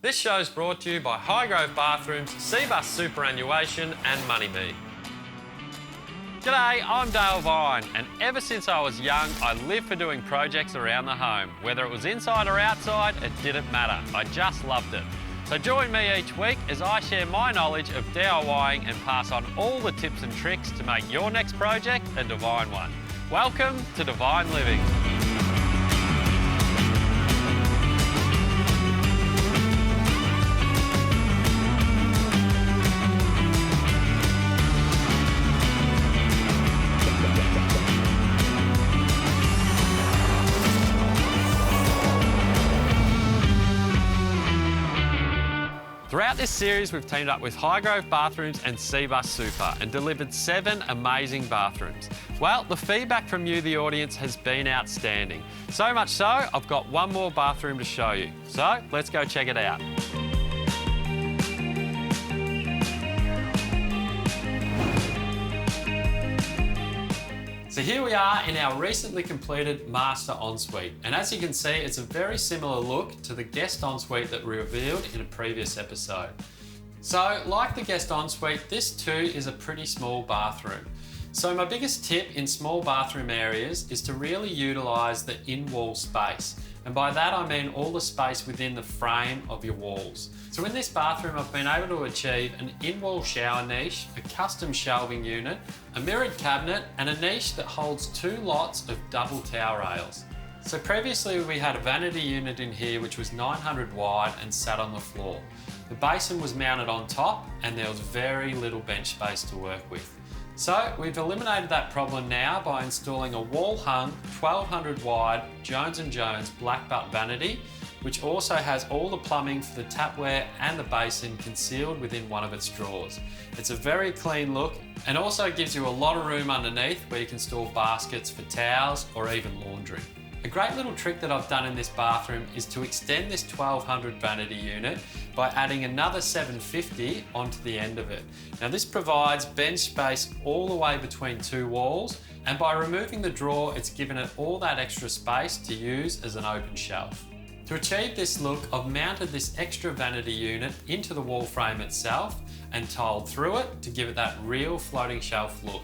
This show is brought to you by Highgrove Bathrooms, Seabus Superannuation and MoneyMe. G'day, I'm Dale Vine, and ever since I was young, I lived for doing projects around the home. Whether it was inside or outside, it didn't matter. I just loved it. So join me each week as I share my knowledge of DIYing and pass on all the tips and tricks to make your next project a divine one. Welcome to DVine Living. Throughout this series, we've teamed up with Highgrove Bathrooms and Seabus Super and delivered 7 amazing bathrooms. Well, the feedback from you, the audience, has been outstanding. So much so, I've got one more bathroom to show you. So, let's go check it out. So here we are in our recently completed master ensuite, and as you can see, it's a very similar look to the guest ensuite that we revealed in a previous episode. So, like the guest ensuite, this too is a pretty small bathroom. So my biggest tip in small bathroom areas is to really utilise the in-wall space. And by that I mean all the space within the frame of your walls. So in this bathroom I've been able to achieve an in-wall shower niche, a custom shelving unit, a mirrored cabinet and a niche that holds 2 lots of double towel rails. So previously we had a vanity unit in here which was 900 wide and sat on the floor. The basin was mounted on top and there was very little bench space to work with. So we've eliminated that problem now by installing a wall-hung 1200 wide Jones & Jones black butt vanity, which also has all the plumbing for the tapware and the basin concealed within one of its drawers. It's a very clean look and also gives you a lot of room underneath where you can store baskets for towels or even laundry. A great little trick that I've done in this bathroom is to extend this 1200 vanity unit by adding another 750 onto the end of it. Now this provides bench space all the way between 2 walls, and by removing the drawer it's given it all that extra space to use as an open shelf. To achieve this look, I've mounted this extra vanity unit into the wall frame itself and tiled through it to give it that real floating shelf look.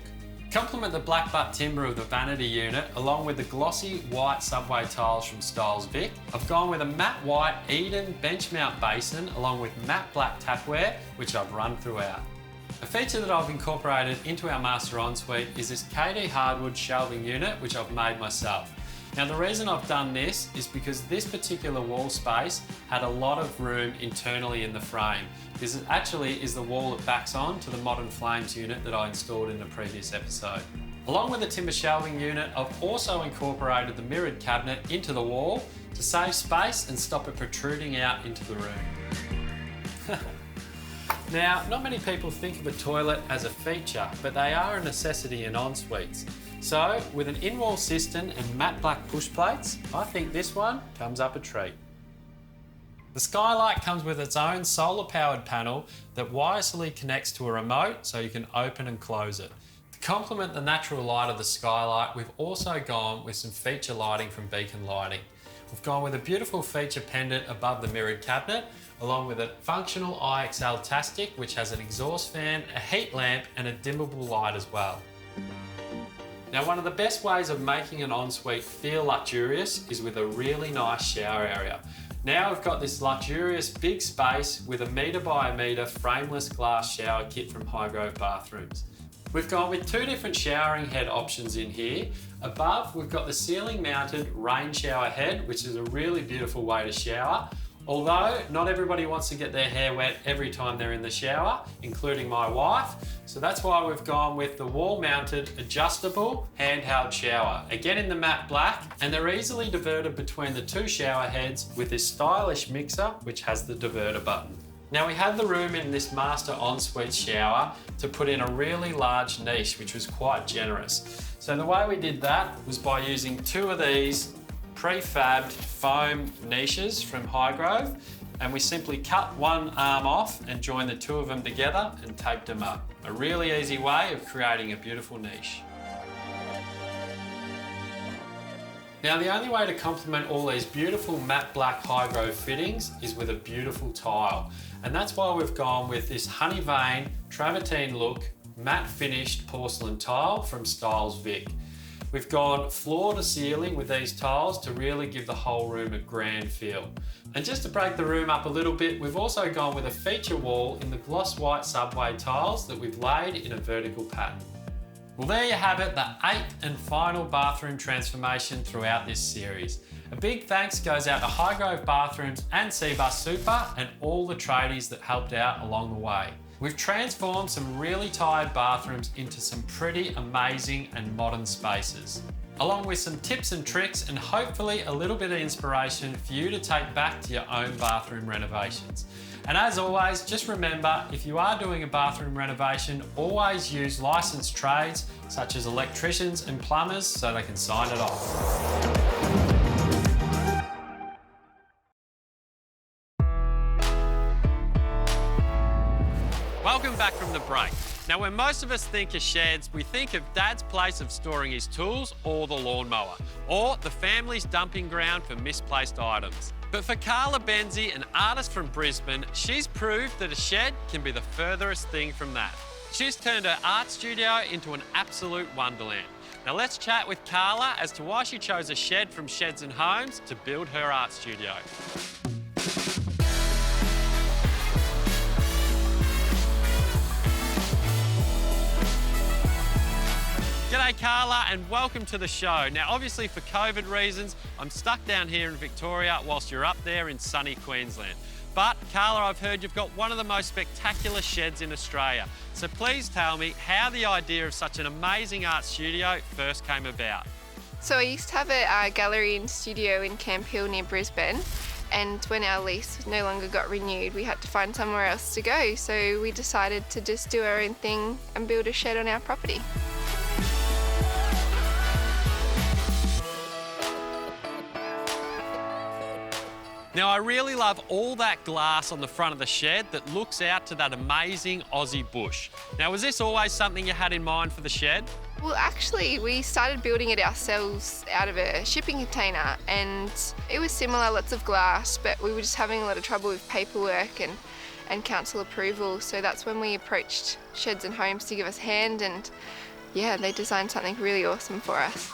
Complement the black butt timber of the vanity unit along with the glossy white subway tiles from Styles Vic. I've gone with a matte white Eden bench mount basin along with matte black tapware, which I've run throughout. A feature that I've incorporated into our master ensuite is this KD hardwood shelving unit, which I've made myself. Now the reason I've done this is because this particular wall space had a lot of room internally in the frame. This actually is the wall that backs on to the Modern Flames unit that I installed in the previous episode. Along with the timber shelving unit, I've also incorporated the mirrored cabinet into the wall to save space and stop it protruding out into the room. Now, not many people think of a toilet as a feature, but they are a necessity in en-suites. So, with an in-wall cistern and matte black push plates, I think this one comes up a treat. The skylight comes with its own solar-powered panel that wirelessly connects to a remote so you can open and close it. To complement the natural light of the skylight, we've also gone with some feature lighting from Beacon Lighting. We've gone with a beautiful feature pendant above the mirrored cabinet, along with a functional IXL Tastic, which has an exhaust fan, a heat lamp and a dimmable light as well. Now, one of the best ways of making an ensuite feel luxurious is with a really nice shower area. Now we've got this luxurious big space with a metre by a metre frameless glass shower kit from Highgrove Bathrooms. We've gone with 2 different showering head options in here. Above, we've got the ceiling mounted rain shower head, which is a really beautiful way to shower. Although not everybody wants to get their hair wet every time they're in the shower, including my wife. So that's why we've gone with the wall-mounted adjustable handheld shower. Again in the matte black, and they're easily diverted between the 2 shower heads with this stylish mixer which has the diverter button. Now we had the room in this master ensuite shower to put in a really large niche, which was quite generous. So the way we did that was by using 2 of these prefabbed foam niches from Highgrove, and we simply cut one arm off and joined the 2 of them together and taped them up. A really easy way of creating a beautiful niche. Now the only way to complement all these beautiful matte black high grove fittings is with a beautiful tile. And that's why we've gone with this honey vein travertine look matte finished porcelain tile from Styles Vic. We've gone floor to ceiling with these tiles to really give the whole room a grand feel. And just to break the room up a little bit, we've also gone with a feature wall in the gloss white subway tiles that we've laid in a vertical pattern. Well, there you have it, the 8th and final bathroom transformation throughout this series. A big thanks goes out to Highgrove Bathrooms and Cbus Super and all the tradies that helped out along the way. We've transformed some really tired bathrooms into some pretty amazing and modern spaces, along with some tips and tricks and hopefully a little bit of inspiration for you to take back to your own bathroom renovations. And as always, just remember, if you are doing a bathroom renovation, always use licensed trades such as electricians and plumbers so they can sign it off. Welcome back from the break. Now, when most of us think of sheds, we think of Dad's place of storing his tools or the lawnmower, or the family's dumping ground for misplaced items. But for Carla Benzie, an artist from Brisbane, she's proved that a shed can be the furthest thing from that. She's turned her art studio into an absolute wonderland. Now let's chat with Carla as to why she chose a shed from Sheds and Homes to build her art studio. G'day Carla and welcome to the show. Now obviously for COVID reasons, I'm stuck down here in Victoria whilst you're up there in sunny Queensland. But Carla, I've heard you've got one of the most spectacular sheds in Australia. So please tell me how the idea of such an amazing art studio first came about. So I used to have a gallery and studio in Camp Hill near Brisbane, and when our lease no longer got renewed, we had to find somewhere else to go. So we decided to just do our own thing and build a shed on our property. Now I really love all that glass on the front of the shed that looks out to that amazing Aussie bush. Now was this always something you had in mind for the shed? Well, actually, we started building it ourselves out of a shipping container, and it was similar, lots of glass, but we were just having a lot of trouble with paperwork and council approval. So that's when we approached Sheds and Homes to give us a hand, and yeah, they designed something really awesome for us.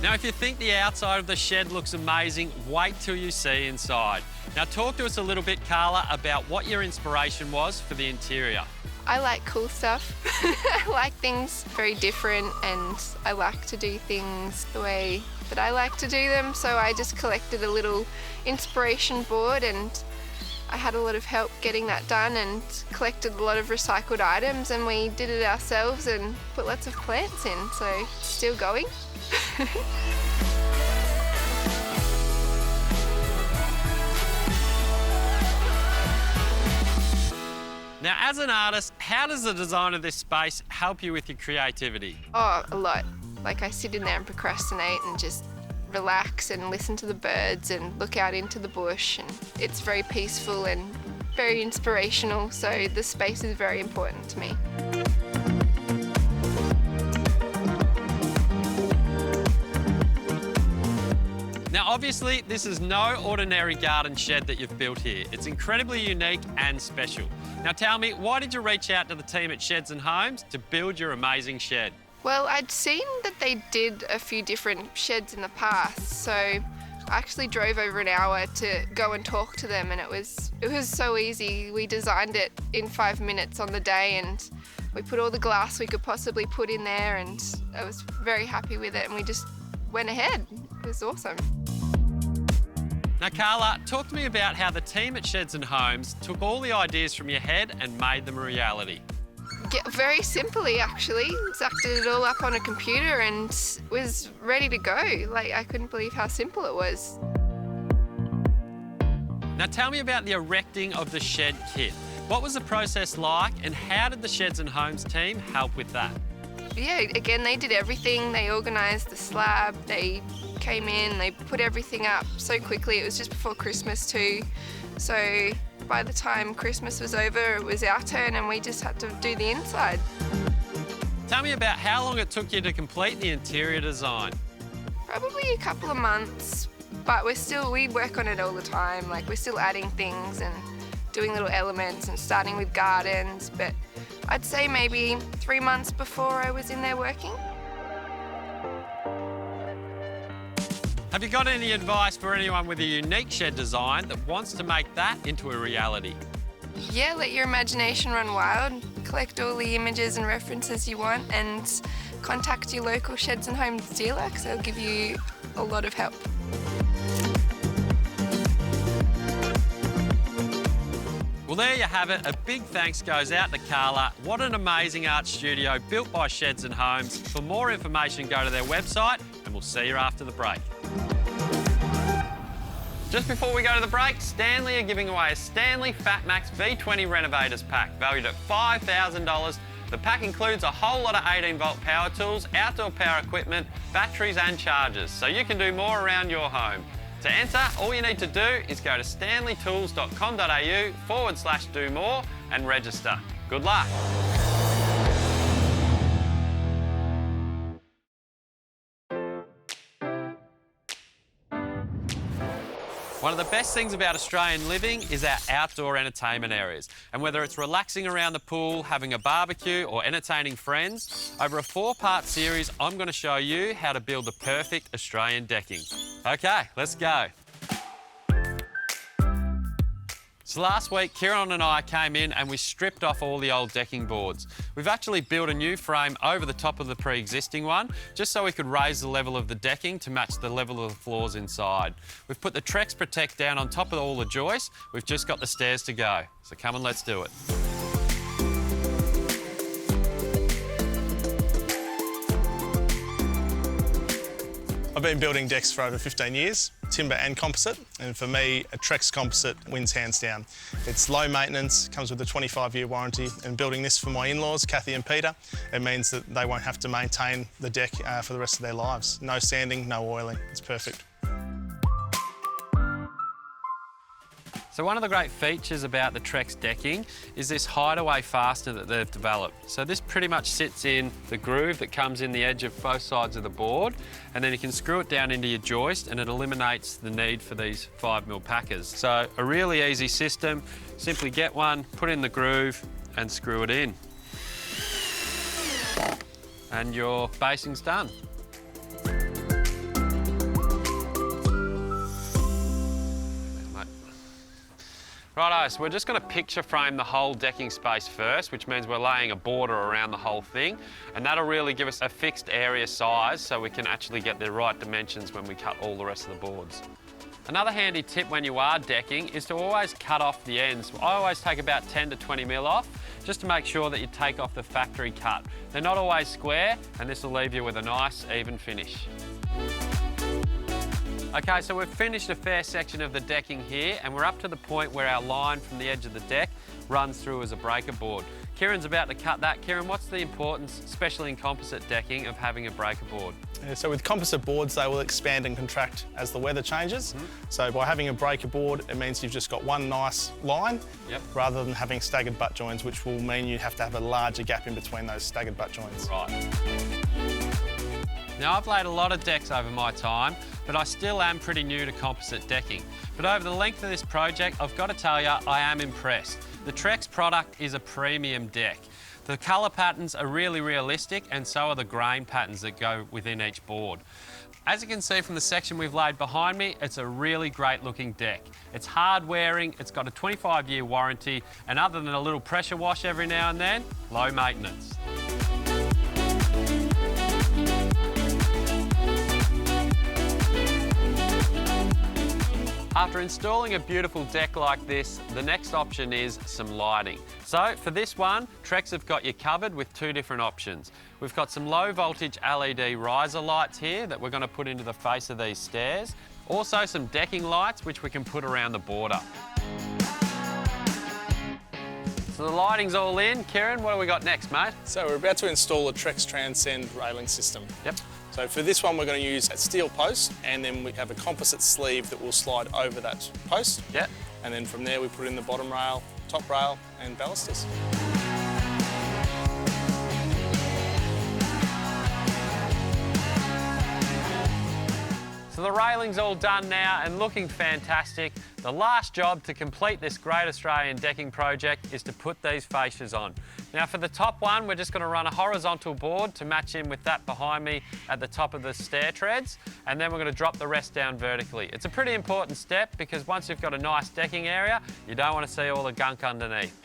Now, if you think the outside of the shed looks amazing, wait till you see inside. Now, talk to us a little bit, Carla, about what your inspiration was for the interior. I like cool stuff. I like things very different, and I like to do things the way that I like to do them. So I just collected a little inspiration board, and I had a lot of help getting that done and collected a lot of recycled items, and we did it ourselves and put lots of plants in, so still going. Now, as an artist, how does the design of this space help you with your creativity? Oh, a lot. Like I sit in there and procrastinate and just relax and listen to the birds and look out into the bush, and it's very peaceful and very inspirational, so the space is very important to me. Now obviously this is no ordinary garden shed that you've built here. It's incredibly unique and special. Now tell me, why did you reach out to the team at Sheds and Homes to build your amazing shed? Well, I'd seen that they did a few different sheds in the past, so I actually drove over an hour to go and talk to them, and it was so easy. We designed it in 5 minutes on the day, and we put all the glass we could possibly put in there, and I was very happy with it, and we just went ahead. It was awesome. Now Carla, talk to me about how the team at Sheds and Homes took all the ideas from your head and made them a reality. Yeah, very simply, actually. Zacked it all up on a computer and was ready to go. Like, I couldn't believe how simple it was. Now tell me about the erecting of the shed kit. What was the process like, and how did the Sheds and Homes team help with that? Yeah, again, they did everything. They organised the slab, they came in, they put everything up so quickly. It was just before Christmas too. So by the time Christmas was over, it was our turn and we just had to do the inside. Tell me about how long it took you to complete the interior design. Probably a couple of months, but we work on it all the time. Like, we're still adding things and doing little elements and starting with gardens, but I'd say maybe 3 months before I was in there working. Have you got any advice for anyone with a unique shed design that wants to make that into a reality? Yeah, let your imagination run wild. Collect all the images and references you want and contact your local Sheds and Homes dealer because they'll give you a lot of help. Well, there you have it. A big thanks goes out to Carla. What an amazing art studio built by Sheds and Homes. For more information, go to their website and we'll see you after the break. Just before we go to the break, Stanley are giving away a Stanley Fat Max V20 Renovators Pack, valued at $5,000. The pack includes a whole lot of 18-volt power tools, outdoor power equipment, batteries and chargers, so you can do more around your home. To enter, all you need to do is go to stanleytools.com.au/do more and register. Good luck. One of the best things about Australian living is our outdoor entertainment areas. And whether it's relaxing around the pool, having a barbecue or entertaining friends, over a 4-part series, I'm going to show you how to build the perfect Australian decking. Okay, let's go. So last week, Kieran and I came in and we stripped off all the old decking boards. We've actually built a new frame over the top of the pre-existing one, just so we could raise the level of the decking to match the level of the floors inside. We've put the Trex Protect down on top of all the joists. We've just got the stairs to go. So come on, let's do it. I've been building decks for over 15 years, timber and composite, and for me, a Trex composite wins hands down. It's low maintenance, comes with a 25-year warranty, and building this for my in-laws, Kathy and Peter, it means that they won't have to maintain the deck for the rest of their lives. No sanding, no oiling, it's perfect. So one of the great features about the Trex decking is this hideaway fastener that they've developed. So this pretty much sits in the groove that comes in the edge of both sides of the board, and then you can screw it down into your joist and it eliminates the need for these 5mm packers. So a really easy system, simply get one, put in the groove and screw it in. And your basing's done. Righto, so we're just going to picture frame the whole decking space first, which means we're laying a border around the whole thing, and that'll really give us a fixed area size so we can actually get the right dimensions when we cut all the rest of the boards. Another handy tip when you are decking is to always cut off the ends. I always take about 10 to 20mm off, just to make sure that you take off the factory cut. They're not always square, and this will leave you with a nice, even finish. Okay, so we've finished a fair section of the decking here, and we're up to the point where our line from the edge of the deck runs through as a breaker board. Kieran's about to cut that. Kieran, what's the importance, especially in composite decking, of having a breaker board? Yeah, so with composite boards, they will expand and contract as the weather changes. So by having a breaker board, it means you've just got one nice line, rather than having staggered butt joins, which will mean you have to have a larger gap in between those staggered butt joints. Right. Now, I've laid a lot of decks over my time, but I still am pretty new to composite decking. But over the length of this project, I've got to tell you, I am impressed. The Trex product is a premium deck. The colour patterns are really realistic, and so are the grain patterns that go within each board. As you can see from the section we've laid behind me, it's a really great looking deck. It's hard wearing, it's got a 25-year warranty, and other than a little pressure wash every now and then, low maintenance. After installing a beautiful deck like this, the next option is some lighting. So for this one, Trex have got you covered with two different options. We've got some low voltage LED riser lights here that we're going to put into the face of these stairs. Also some decking lights which we can put around the border. So the lighting's all in. Kieran, what do we got next, mate? So we're about to install a Trex Transcend railing system. Yep. So for this one, we're going to use a steel post, and then we have a composite sleeve that will slide over that post. Yep. And then from there, we put in the bottom rail, top rail, and balusters. So the railing's all done now and looking fantastic. The last job to complete this Great Australian Decking project is to put these fascias on. Now for the top one, we're just going to run a horizontal board to match in with that behind me at the top of the stair treads, and then we're going to drop the rest down vertically. It's a pretty important step because once you've got a nice decking area, you don't want to see all the gunk underneath.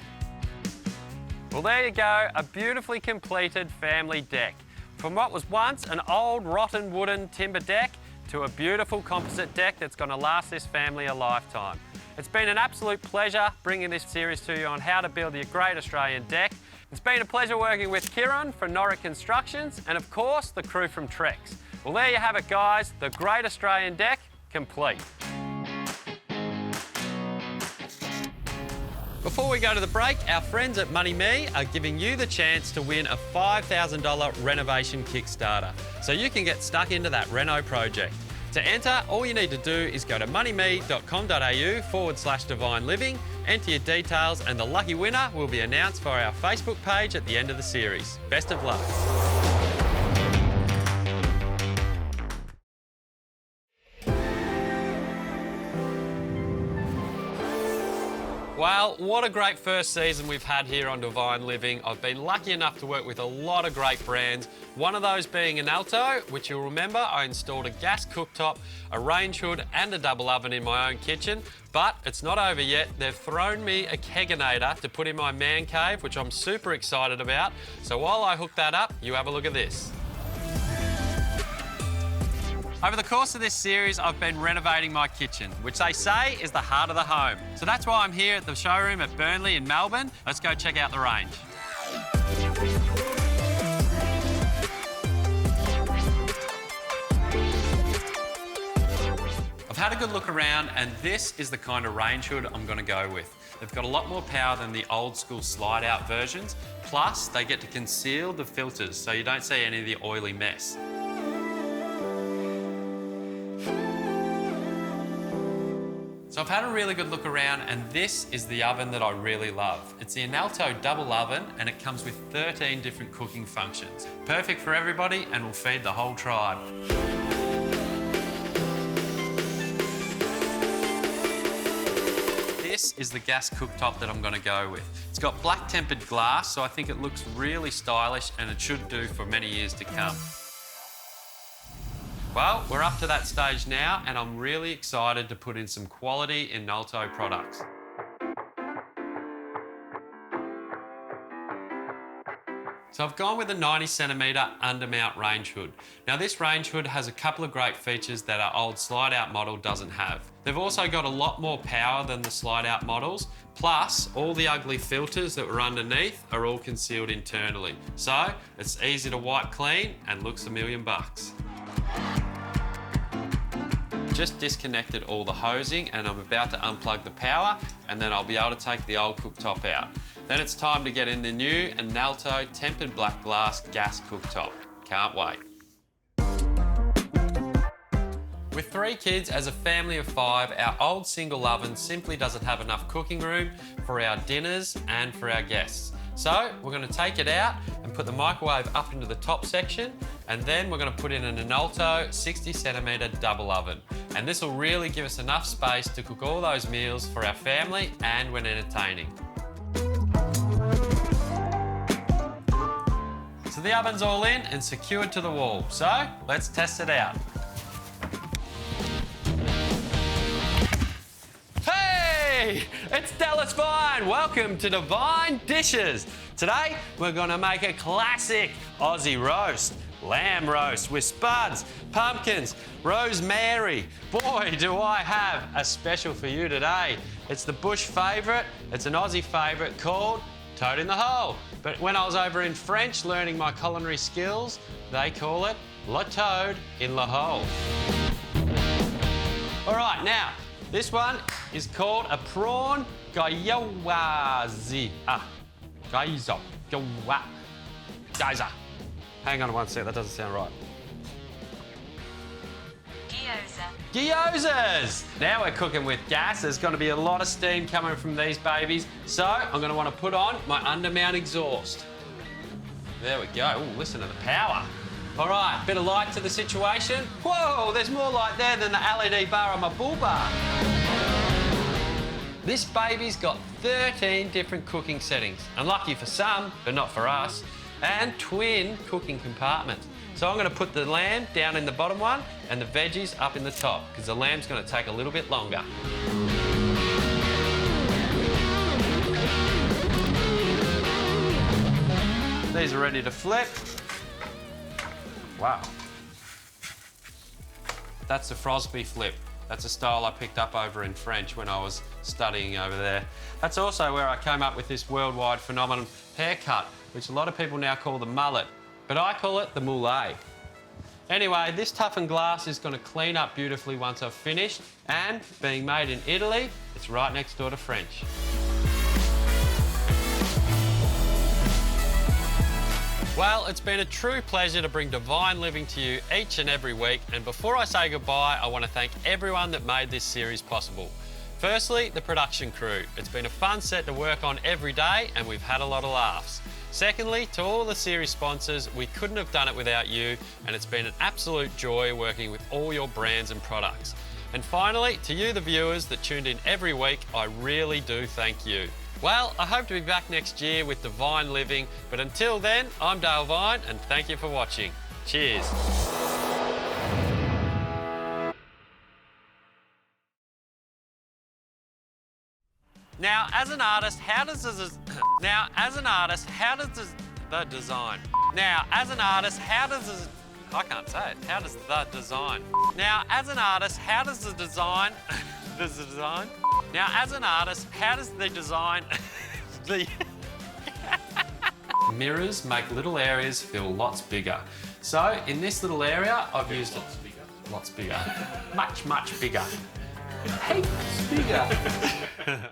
Well, there you go, a beautifully completed family deck. From what was once an old rotten wooden timber deck to a beautiful composite deck that's going to last this family a lifetime. It's been an absolute pleasure bringing this series to you on how to build your Great Australian Deck. It's been a pleasure working with Kieran from Norrick Constructions and of course the crew from Trex. Well, there you have it guys, the Great Australian Deck complete. Before we go to the break, our friends at Money Me are giving you the chance to win a $5,000 renovation Kickstarter, so you can get stuck into that reno project. To enter, all you need to do is go to moneymee.com.au/Divine Living, enter your details, and the lucky winner will be announced via our Facebook page at the end of the series. Best of luck. Well, what a great first season we've had here on DVine Living. I've been lucky enough to work with a lot of great brands, one of those being an Alto, which you'll remember I installed a gas cooktop, a range hood and a double oven in my own kitchen. But it's not over yet. They've thrown me a keganator to put in my man cave, which I'm super excited about. So while I hook that up, you have a look at this. Over the course of this series, I've been renovating my kitchen, which they say is the heart of the home. So that's why I'm here at the showroom at Burnley in Melbourne. Let's go check out the range. I've had a good look around and this is the kind of range hood I'm going to go with. They've got a lot more power than the old school slide out versions, plus they get to conceal the filters so you don't see any of the oily mess. So I've had a really good look around and this is the oven that I really love. It's the Alto double oven and it comes with 13 different cooking functions. Perfect for everybody and will feed the whole tribe. This is the gas cooktop that I'm going to go with. It's got black tempered glass, so I think it looks really stylish and it should do for many years to come. Well, we're up to that stage now and I'm really excited to put in some quality Alto products. So I've gone with a 90cm undermount range hood. Now this range hood has a couple of great features that our old slide out model doesn't have. They've also got a lot more power than the slide out models, plus all the ugly filters that were underneath are all concealed internally. So it's easy to wipe clean and looks $1 million. Just disconnected all the hosing and I'm about to unplug the power and then I'll be able to take the old cooktop out. Then it's time to get in the new Alto tempered black glass gas cooktop. Can't wait. With 3 kids as a family of 5, our old single oven simply doesn't have enough cooking room for our dinners and for our guests. So we're going to take it out and put the microwave up into the top section and then we're going to put in an Alto 60cm double oven. And this will really give us enough space to cook all those meals for our family and when entertaining. So the oven's all in and secured to the wall. So let's test it out. Hey, it's Dallas Vine. Welcome to DVine Dishes. Today, we're gonna make a classic Aussie roast. Lamb roast with spuds, pumpkins, rosemary. Boy, do I have a special for you today. It's the bush favourite. It's an Aussie favourite called Toad in the Hole. But when I was over in French learning my culinary skills, they call it La Toad in the Hole. All right, now, this one is called a prawn gyoza. Gyoza. Gyoza. Hang on one sec, that doesn't sound right. Gyozas! Now we're cooking with gas. There's going to be a lot of steam coming from these babies. So I'm going to want to put on my undermount exhaust. There we go. Ooh, listen to the power. All right, bit of light to the situation. Whoa, there's more light there than the LED bar on my bull bar. This baby's got 13 different cooking settings. Unlucky for some, but not for us. And twin cooking compartments. So I'm going to put the lamb down in the bottom one and the veggies up in the top, because the lamb's going to take a little bit longer. These are ready to flip. Wow. That's the Frosby flip. That's a style I picked up over in French when I was studying over there. That's also where I came up with this worldwide phenomenon haircut, which a lot of people now call the mullet, but I call it the moulet. Anyway, this toughened glass is going to clean up beautifully once I've finished, and being made in Italy, it's right next door to French. Well, it's been a true pleasure to bring DVine Living to you each and every week, and before I say goodbye, I want to thank everyone that made this series possible. Firstly, the production crew. It's been a fun set to work on every day, and we've had a lot of laughs. Secondly, to all the series sponsors, we couldn't have done it without you, and it's been an absolute joy working with all your brands and products. And finally, to you, the viewers that tuned in every week, I really do thank you. Well, I hope to be back next year with DVine Living, but until then, I'm Dale Vine, and thank you for watching. Cheers. Now, as an artist, how does the design? Now, as an artist, how does the design? I can't say it. How does the design? Now, as an artist, how does the design? Does the design? Now, as an artist, how does the design? The mirrors make little areas feel lots bigger. So, in this little area, I've used lots bigger, much bigger, heaps bigger.